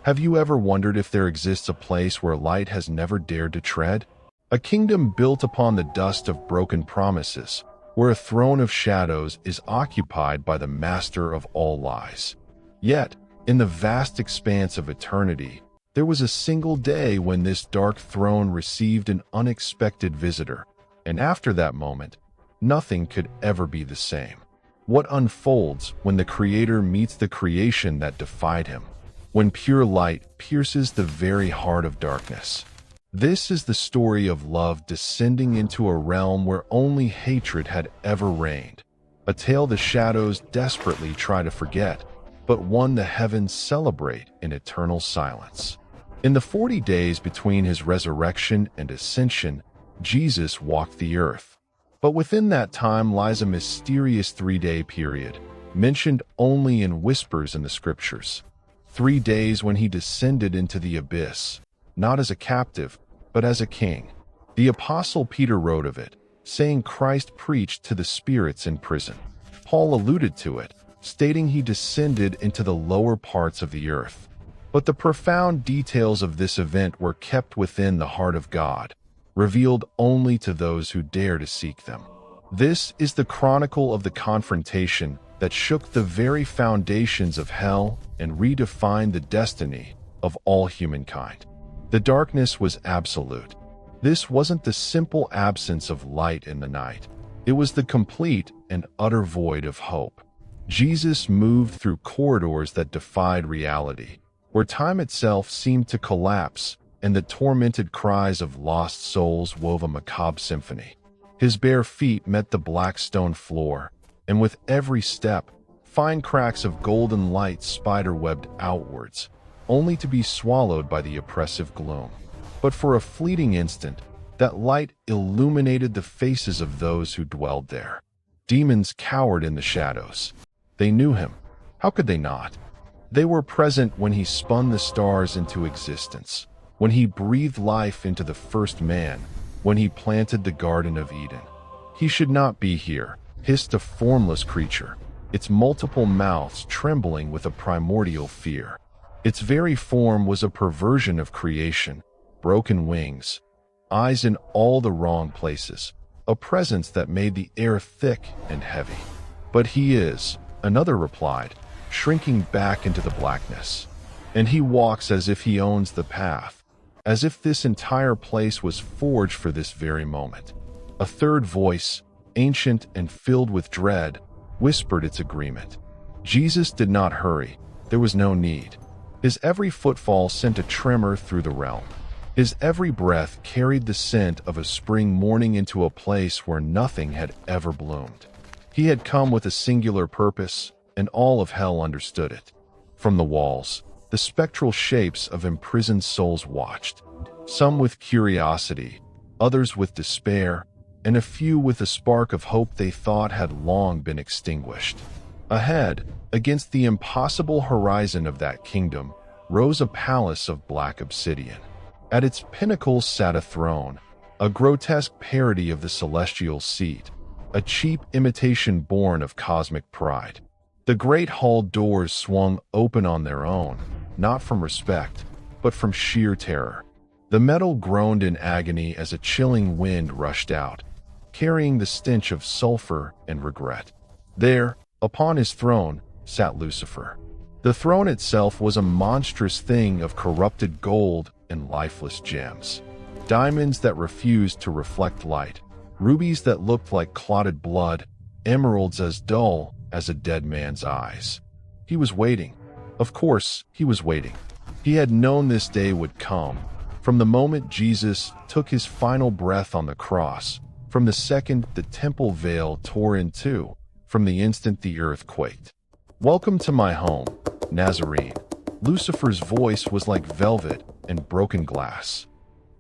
Have you ever wondered if there exists a place where light has never dared to tread? A kingdom built upon the dust of broken promises, where a throne of shadows is occupied by the master of all lies. Yet, in the vast expanse of eternity, there was a single day when this dark throne received an unexpected visitor, and after that moment, nothing could ever be the same. What unfolds when the Creator meets the creation that defied him? When pure light pierces the very heart of darkness? This is the story of love descending into a realm where only hatred had ever reigned. A tale the shadows desperately try to forget, but one the heavens celebrate in eternal silence. In the 40 days between his resurrection and ascension, Jesus walked the earth. But within that time lies a mysterious 3-day period, mentioned only in whispers in the scriptures. 3 days when he descended into the abyss, not as a captive, but as a king. The Apostle Peter wrote of it, saying Christ preached to the spirits in prison. Paul alluded to it, stating he descended into the lower parts of the earth. But the profound details of this event were kept within the heart of God, revealed only to those who dare to seek them. This is the chronicle of the confrontation that shook the very foundations of hell and redefined the destiny of all humankind. The darkness was absolute. This wasn't the simple absence of light in the night. It was the complete and utter void of hope. Jesus moved through corridors that defied reality, where time itself seemed to collapse, and the tormented cries of lost souls wove a macabre symphony. His bare feet met the black stone floor, and with every step, fine cracks of golden light spider-webbed outwards, only to be swallowed by the oppressive gloom. But for a fleeting instant, that light illuminated the faces of those who dwelled there. Demons cowered in the shadows. They knew him. How could they not? They were present when he spun the stars into existence, when he breathed life into the first man, when he planted the Garden of Eden. He should not be here, hissed a formless creature, its multiple mouths trembling with a primordial fear. Its very form was a perversion of creation, broken wings, eyes in all the wrong places, a presence that made the air thick and heavy. But he is, another replied, shrinking back into the blackness. And he walks as if he owns the path, as if this entire place was forged for this very moment. A third voice, ancient and filled with dread, whispered its agreement. Jesus did not hurry. There was no need. His every footfall sent a tremor through the realm. His every breath carried the scent of a spring morning into a place where nothing had ever bloomed. He had come with a singular purpose, and all of hell understood it. From the walls, the spectral shapes of imprisoned souls watched, some with curiosity, others with despair, and a few with a spark of hope they thought had long been extinguished. Ahead, against the impossible horizon of that kingdom, rose a palace of black obsidian. At its pinnacle sat a throne, a grotesque parody of the celestial seat, a cheap imitation born of cosmic pride. The great hall doors swung open on their own, not from respect, but from sheer terror. The metal groaned in agony as a chilling wind rushed out, carrying the stench of sulfur and regret. There, upon his throne, sat Lucifer. The throne itself was a monstrous thing of corrupted gold and lifeless gems. Diamonds that refused to reflect light, rubies that looked like clotted blood, emeralds as dull as a dead man's eyes. He was waiting. Of course, he was waiting. He had known this day would come. From the moment Jesus took his final breath on the cross, from the second the temple veil tore in two, from the instant the earth quaked. "Welcome to my home, Nazarene." Lucifer's voice was like velvet and broken glass.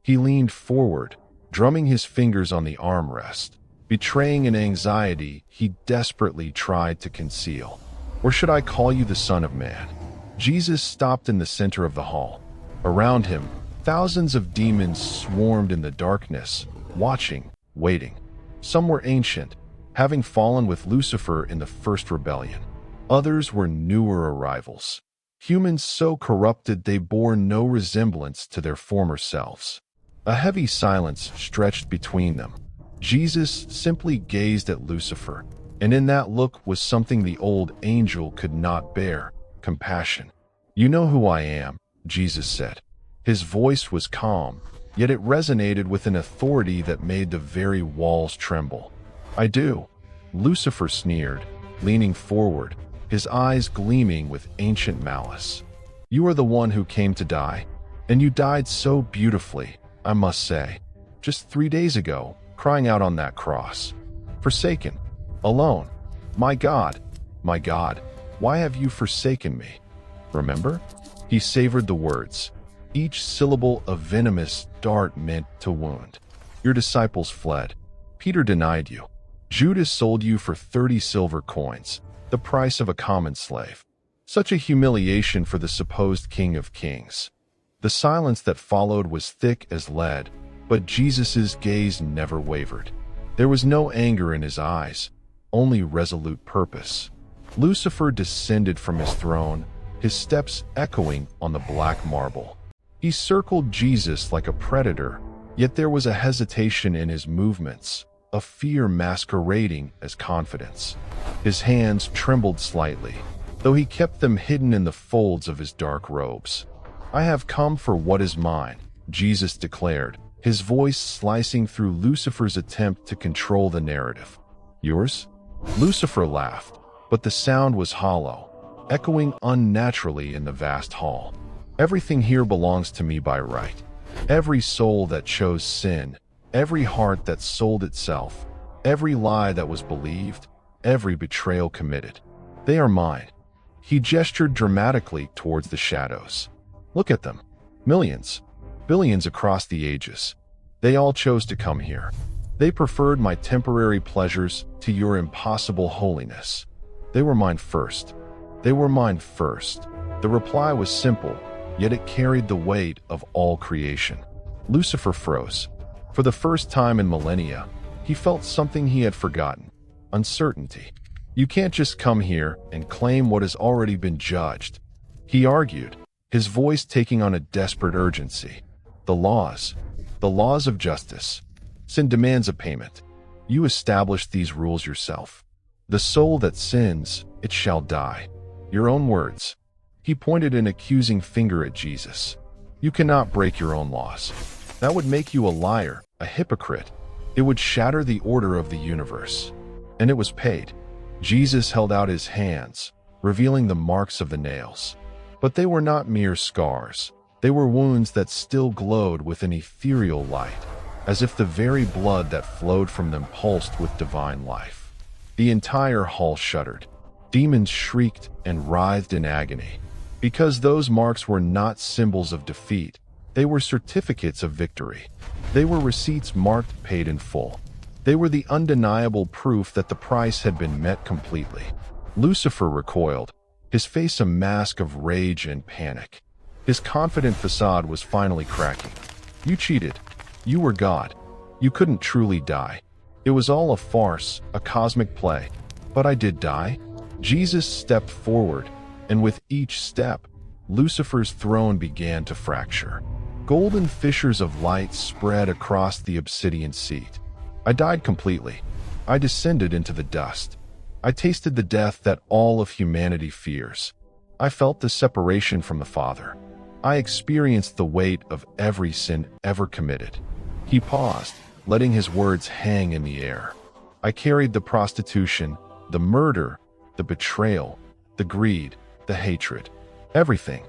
He leaned forward, drumming his fingers on the armrest, betraying an anxiety he desperately tried to conceal. "Or should I call you the Son of Man?" Jesus stopped in the center of the hall. Around him, thousands of demons swarmed in the darkness, watching, waiting. Some were ancient, having fallen with Lucifer in the first rebellion. Others were newer arrivals. humans so corrupted they bore no resemblance to their former selves. A heavy silence stretched between them. Jesus simply gazed at Lucifer, and in that look was something the old angel could not bear: compassion. "You know who I am," Jesus said. His voice was calm, yet it resonated with an authority that made the very walls tremble. "I do," Lucifer sneered, leaning forward, his eyes gleaming with ancient malice. "You are the one who came to die, and you died so beautifully, I must say. Just 3 days ago, crying out on that cross. Forsaken. Alone. My God, why have you forsaken me? Remember?" He savored the words, each syllable a venomous dart meant to wound. "Your disciples fled. Peter denied you. Judas sold you for 30 silver coins, the price of a common slave. Such a humiliation for the supposed King of Kings." The silence that followed was thick as lead, but Jesus' gaze never wavered. There was no anger in his eyes, only resolute purpose. Lucifer descended from his throne, his steps echoing on the black marble. He circled Jesus like a predator, yet there was a hesitation in his movements, a fear masquerading as confidence. His hands trembled slightly, though he kept them hidden in the folds of his dark robes. "I have come for what is mine," Jesus declared, his voice slicing through Lucifer's attempt to control the narrative. "Yours?" Lucifer laughed, but the sound was hollow, echoing unnaturally in the vast hall. "Everything here belongs to me by right. Every soul that chose sin, every heart that sold itself, every lie that was believed, every betrayal committed. They are mine." He gestured dramatically towards the shadows. "Look at them. Millions, billions across the ages. They all chose to come here. They preferred my temporary pleasures to your impossible holiness. They were mine first. They were mine first." The reply was simple, yet it carried the weight of all creation. Lucifer froze. For the first time in millennia, he felt something he had forgotten: uncertainty. "You can't just come here and claim what has already been judged," he argued, his voice taking on a desperate urgency. The laws of justice. Sin demands a payment. You established these rules yourself. The soul that sins, it shall die. Your own words." He pointed an accusing finger at Jesus. "You cannot break your own laws. That would make you a liar, a hypocrite. It would shatter the order of the universe." And it was paid. Jesus held out his hands, revealing the marks of the nails. But they were not mere scars. They were wounds that still glowed with an ethereal light, as if the very blood that flowed from them pulsed with divine life. The entire hall shuddered. Demons shrieked and writhed in agony. Because those marks were not symbols of defeat, they were certificates of victory. They were receipts marked paid in full. They were the undeniable proof that the price had been met completely. Lucifer recoiled, his face a mask of rage and panic. His confident facade was finally cracking. "You cheated. You were God. You couldn't truly die. It was all a farce, a cosmic play. But I did die." Jesus stepped forward, and with each step, Lucifer's throne began to fracture. Golden fissures of light spread across the obsidian seat. "I died completely. I descended into the dust. I tasted the death that all of humanity fears. I felt the separation from the Father. I experienced the weight of every sin ever committed." He paused, letting his words hang in the air. "I carried the prostitution, the murder, the betrayal, the greed, the hatred. Everything.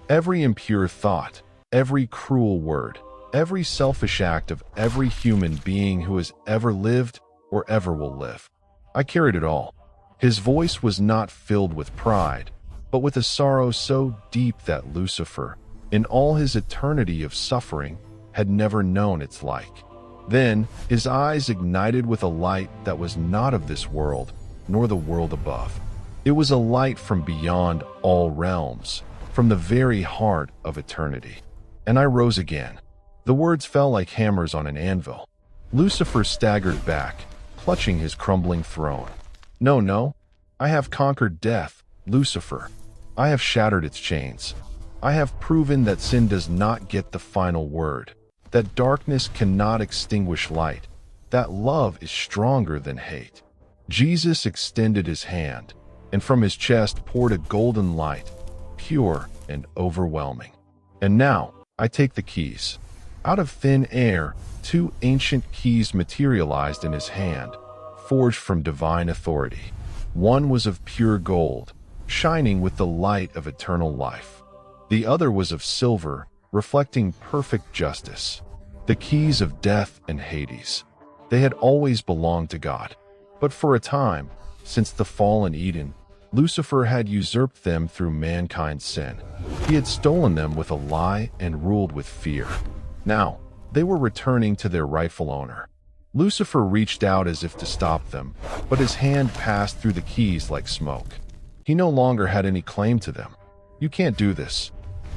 Every impure thought, every cruel word, every selfish act of every human being who has ever lived or ever will live. I carried it all." His voice was not filled with pride, but with a sorrow so deep that Lucifer, in all his eternity of suffering, had never known its like. Then, his eyes ignited with a light that was not of this world, nor the world above. It was a light from beyond all realms, from the very heart of eternity. "And I rose again." The words fell like hammers on an anvil. Lucifer staggered back, clutching his crumbling throne. No, I have conquered death, Lucifer. I have shattered its chains. I have proven that sin does not get the final word, that darkness cannot extinguish light, that love is stronger than hate. Jesus extended his hand, and from his chest poured a golden light, pure and overwhelming. And now, I take the keys. Out of thin air, two ancient keys materialized in his hand, forged from divine authority. One was of pure gold, shining with the light of eternal life. The other was of silver, reflecting perfect justice. The keys of death and Hades. They had always belonged to God. But for a time, since the fall in Eden, Lucifer had usurped them through mankind's sin. He had stolen them with a lie and ruled with fear. Now, they were returning to their rightful owner. Lucifer reached out as if to stop them, but his hand passed through the keys like smoke. He no longer had any claim to them. "You can't do this."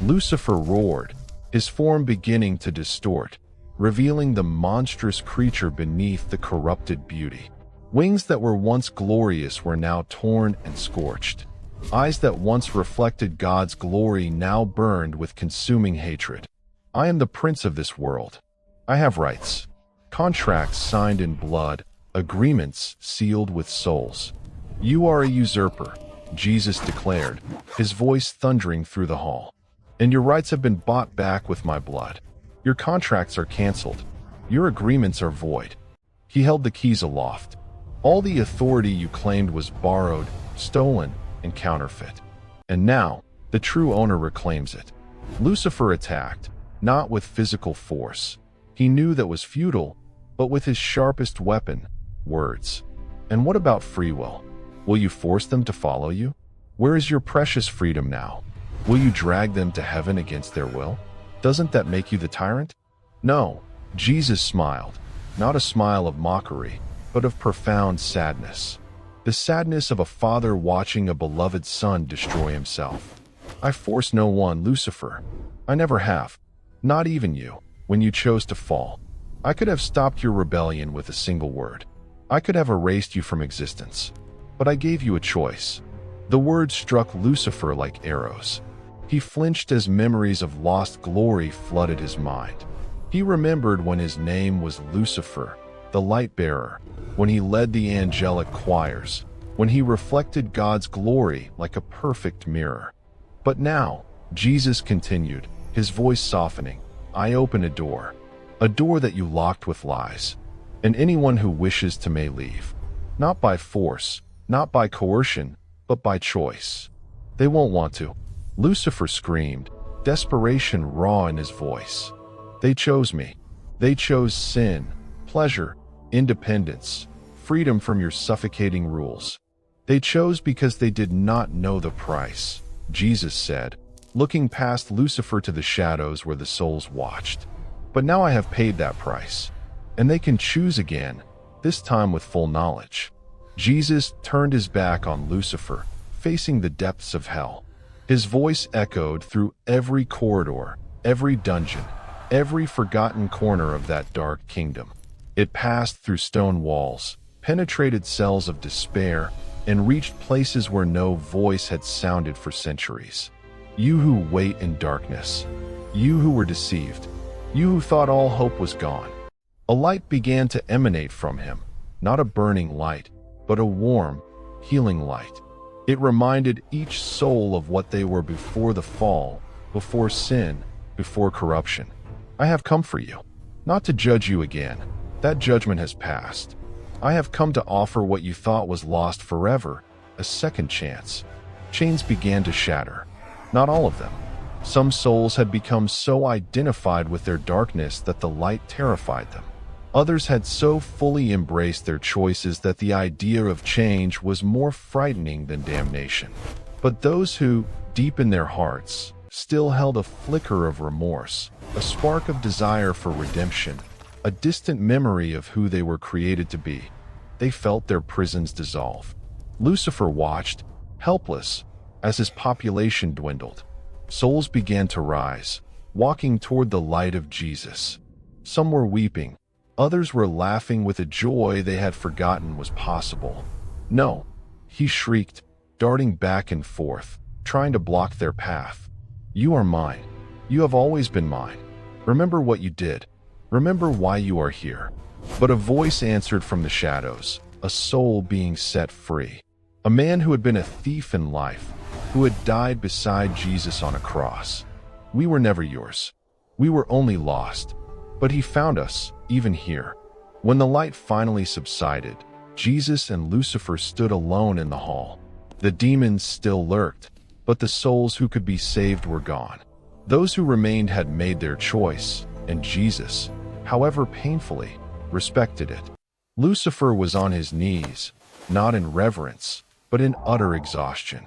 Lucifer roared, his form beginning to distort, revealing the monstrous creature beneath the corrupted beauty. Wings that were once glorious were now torn and scorched. Eyes that once reflected God's glory now burned with consuming hatred. "I am the prince of this world. I have rights. Contracts signed in blood, agreements sealed with souls. You are a usurper," Jesus declared, his voice thundering through the hall. "And your rights have been bought back with my blood. Your contracts are canceled. Your agreements are void." He held the keys aloft. All the authority you claimed was borrowed, stolen, and counterfeit. And now, the true owner reclaims it. Lucifer attacked, not with physical force. He knew that was futile, but with his sharpest weapon, words. And what about free will? Will you force them to follow you? Where is your precious freedom now? Will you drag them to heaven against their will? Doesn't that make you the tyrant? No, Jesus smiled, not a smile of mockery, but of profound sadness. The sadness of a father watching a beloved son destroy himself. "I force no one, Lucifer. I never have. Not even you, when you chose to fall. I could have stopped your rebellion with a single word. I could have erased you from existence. But I gave you a choice." The words struck Lucifer like arrows. He flinched as memories of lost glory flooded his mind. He remembered when his name was Lucifer, the light bearer, when he led the angelic choirs, when he reflected God's glory like a perfect mirror. But now, Jesus continued, his voice softening, "I open a door that you locked with lies, and anyone who wishes to may leave. Not by force, not by coercion, but by choice. They won't want to." Lucifer screamed, desperation raw in his voice. "They chose me. They chose sin, pleasure, independence, freedom from your suffocating rules. They chose because they did not know the price," Jesus said, looking past Lucifer to the shadows where the souls watched. "But now I have paid that price, and they can choose again, this time with full knowledge." Jesus turned his back on Lucifer, facing the depths of hell. His voice echoed through every corridor, every dungeon, every forgotten corner of that dark kingdom. It passed through stone walls, penetrated cells of despair, and reached places where no voice had sounded for centuries. You who wait in darkness, you who were deceived, you who thought all hope was gone. A light began to emanate from him, not a burning light, but a warm, healing light. It reminded each soul of what they were before the fall, before sin, before corruption. "I have come for you, not to judge you again. That judgment has passed. I have come to offer what you thought was lost forever, a second chance." Chains began to shatter. Not all of them. Some souls had become so identified with their darkness that the light terrified them. Others had so fully embraced their choices that the idea of change was more frightening than damnation. But those who, deep in their hearts, still held a flicker of remorse, a spark of desire for redemption, a distant memory of who they were created to be, they felt their prisons dissolve. Lucifer watched, helpless, as his population dwindled. Souls began to rise, walking toward the light of Jesus. Some were weeping. Others were laughing with a joy they had forgotten was possible. "No," he shrieked, darting back and forth, trying to block their path. "You are mine. You have always been mine. Remember what you did. Remember why you are here." But a voice answered from the shadows, a soul being set free. A man who had been a thief in life, who had died beside Jesus on a cross. "We were never yours. We were only lost. But he found us, even here." When the light finally subsided, Jesus and Lucifer stood alone in the hall. The demons still lurked, but the souls who could be saved were gone. Those who remained had made their choice, and Jesus, however painfully, respected it. Lucifer was on his knees, not in reverence, but in utter exhaustion.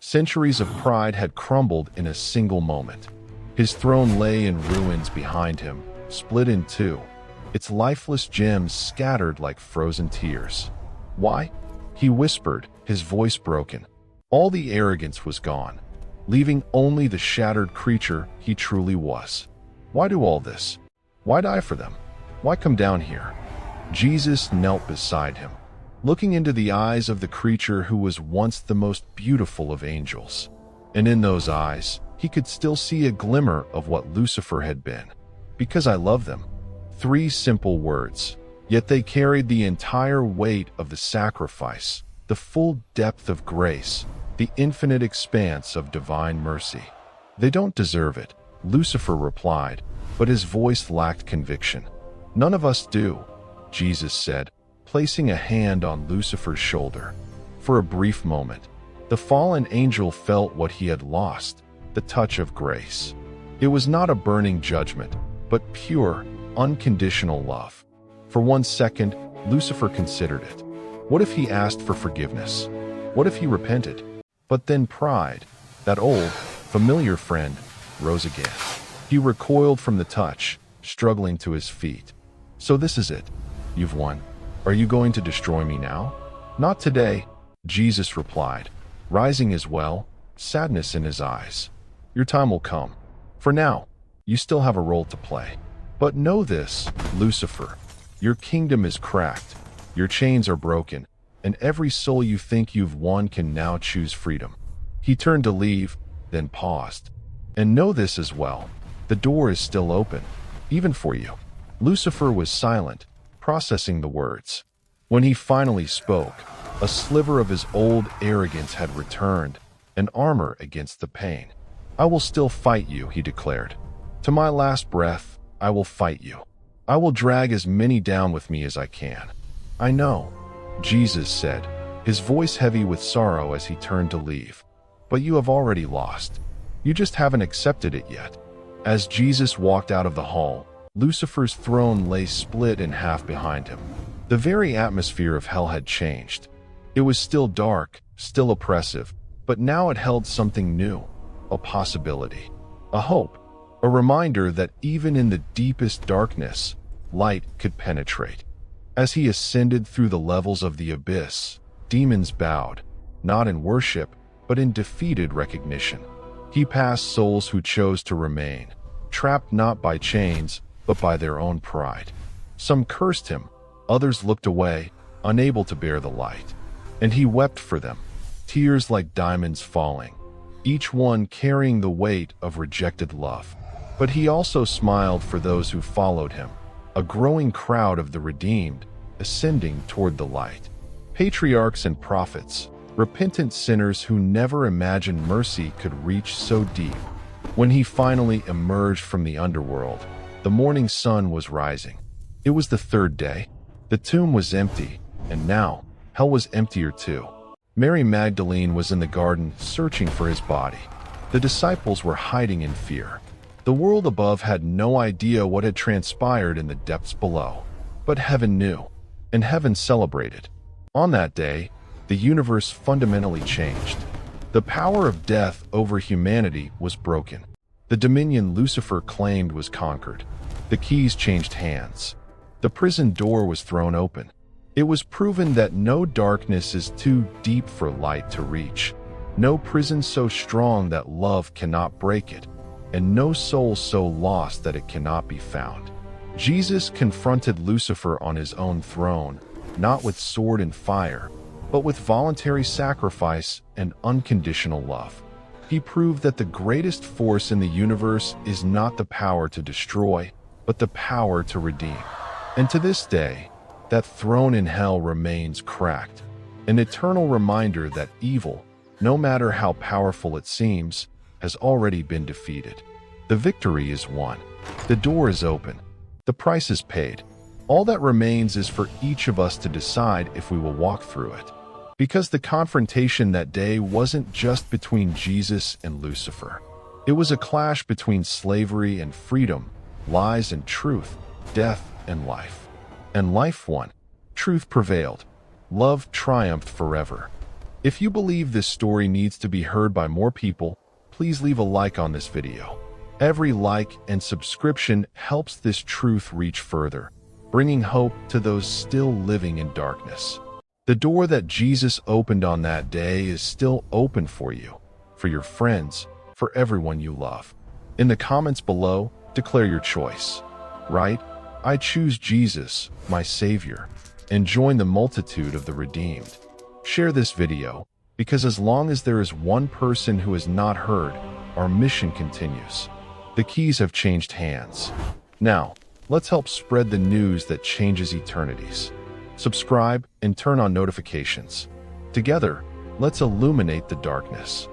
Centuries of pride had crumbled in a single moment. His throne lay in ruins behind him, split in two, its lifeless gems scattered like frozen tears. "Why?" he whispered, his voice broken. All the arrogance was gone, leaving only the shattered creature he truly was. "Why do all this? Why die for them? Why come down here?" Jesus knelt beside him, looking into the eyes of the creature who was once the most beautiful of angels. And in those eyes, he could still see a glimmer of what Lucifer had been. "Because I love them." 3 simple words, yet they carried the entire weight of the sacrifice, the full depth of grace, the infinite expanse of divine mercy. "They don't deserve it," Lucifer replied, but his voice lacked conviction. "None of us do," Jesus said, placing a hand on Lucifer's shoulder. For a brief moment, the fallen angel felt what he had lost, the touch of grace. It was not a burning judgment, but pure, unconditional love. For 1 second, Lucifer considered it. What if he asked for forgiveness? What if he repented? But then pride, that old, familiar friend, rose again. He recoiled from the touch, struggling to his feet. "So this is it. You've won. Are you going to destroy me now?" "Not today," Jesus replied, rising as well, sadness in his eyes. "Your time will come. For now, you still have a role to play. But know this, Lucifer, your kingdom is cracked, your chains are broken, and every soul you think you've won can now choose freedom." He turned to leave, then paused. "And know this as well, the door is still open, even for you." Lucifer was silent, processing the words. When he finally spoke, a sliver of his old arrogance had returned, an armor against the pain. "I will still fight you," he declared. "To my last breath, I will fight you. I will drag as many down with me as I can." "I know," Jesus said, his voice heavy with sorrow as he turned to leave. "But you have already lost. You just haven't accepted it yet." As Jesus walked out of the hall, Lucifer's throne lay split in half behind him. The very atmosphere of hell had changed. It was still dark, still oppressive, but now it held something new, a possibility, a hope, a reminder that even in the deepest darkness, light could penetrate. As he ascended through the levels of the abyss, demons bowed, not in worship, but in defeated recognition. He passed souls who chose to remain, trapped not by chains, but by their own pride. Some cursed him, others looked away, unable to bear the light. And he wept for them, tears like diamonds falling, each one carrying the weight of rejected love. But he also smiled for those who followed him, a growing crowd of the redeemed, ascending toward the light. Patriarchs and prophets, repentant sinners who never imagined mercy could reach so deep. When he finally emerged from the underworld, the morning sun was rising. It was the 3rd day. The tomb was empty, and now, hell was emptier too. Mary Magdalene was in the garden searching for his body. The disciples were hiding in fear. The world above had no idea what had transpired in the depths below. But heaven knew, and heaven celebrated. On that day, the universe fundamentally changed. The power of death over humanity was broken. The dominion Lucifer claimed was conquered. The keys changed hands. The prison door was thrown open. It was proven that no darkness is too deep for light to reach, no prison so strong that love cannot break it, and no soul so lost that it cannot be found. Jesus confronted Lucifer on his own throne, not with sword and fire, but with voluntary sacrifice and unconditional love. He proved that the greatest force in the universe is not the power to destroy, but the power to redeem. And to this day, that throne in hell remains cracked, an eternal reminder that evil, no matter how powerful it seems, has already been defeated. The victory is won. The door is open. The price is paid. All that remains is for each of us to decide if we will walk through it. Because the confrontation that day wasn't just between Jesus and Lucifer. It was a clash between slavery and freedom, lies and truth, death and life. And life won. Truth prevailed. Love triumphed forever. If you believe this story needs to be heard by more people, please leave a like on this video. Every like and subscription helps this truth reach further, bringing hope to those still living in darkness. The door that Jesus opened on that day is still open for you, for your friends, for everyone you love. In the comments below, declare your choice. Write, "I choose Jesus, my Savior," and join the multitude of the redeemed. Share this video, because as long as there is one person who has not heard, our mission continues. The keys have changed hands. Now, let's help spread the news that changes eternities. Subscribe and turn on notifications. Together, let's illuminate the darkness.